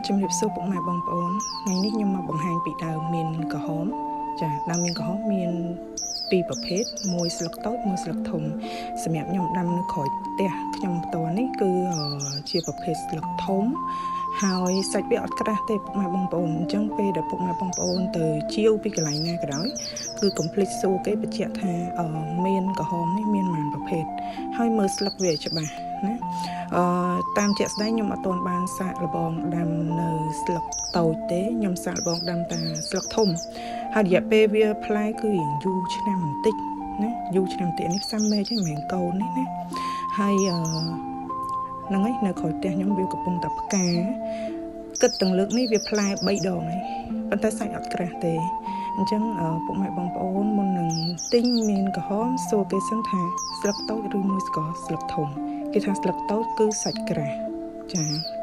ជំរាបសួរពុកម៉ែបងប្អូនថ្ងៃនេះខ្ញុំមកបង្ហាញពីដើមមានក្រហមចាដើមមានក្រហមមានពីរប្រភេទមួយស្លឹកតូចមួយស្លឹកធំសម្រាប់ខ្ញុំដាំនៅក្រោយផ្ទះខ្ញុំផ្ទាល់នេះគឺជាប្រភេទស្លឹកធំហើយសាច់វាអត់ក្រាស់ទេពុកម៉ែបងប្អូនអញ្ចឹងពេលដែលពុកម៉ែបងប្អូនទៅជាវពីកន្លែងណាក៏ដោយគឺកុំភ្លេចសួរគេបញ្ជាក់ថាមានក្រហមនេះមានប៉ុន្មានប្រភេទហើយមើលស្លឹកវាច្បាស់ណាតាមជាក់ស្ដែងខ្ញុំអត់ទាន់បានសាកល្បងដាំនៅស្លឹកតូចទេខ្ញុំសាកល្បងដាំតែស្លឹកធំហើយរយៈពេលវាផ្លែគឺរៀងយូរឆ្នាំបន្តិចណាយូរឆ្នាំបន្តិចនេះផ្សាំមេឃហ្នឹងមិនមែនកូននេះណាហើយហ្នឹងហើយនៅក្រោយផ្ទះខ្ញុំវាកំពុងតែផ្កាគិតទាំងលើកនេះវាផ្លែ3ដងហើយប៉ុន្តែសាច់អត់ក្រាស់ទេអញ្ចឹងពុកម៉ែបងប្អូនមុននឹងទិញមានក្រហមសួរគេសិនថាស្លឹកតូចឬមួយស្ករស្លឹកធំគេថាស្លឹកតូចគឺសាច់ក្រាស់ចា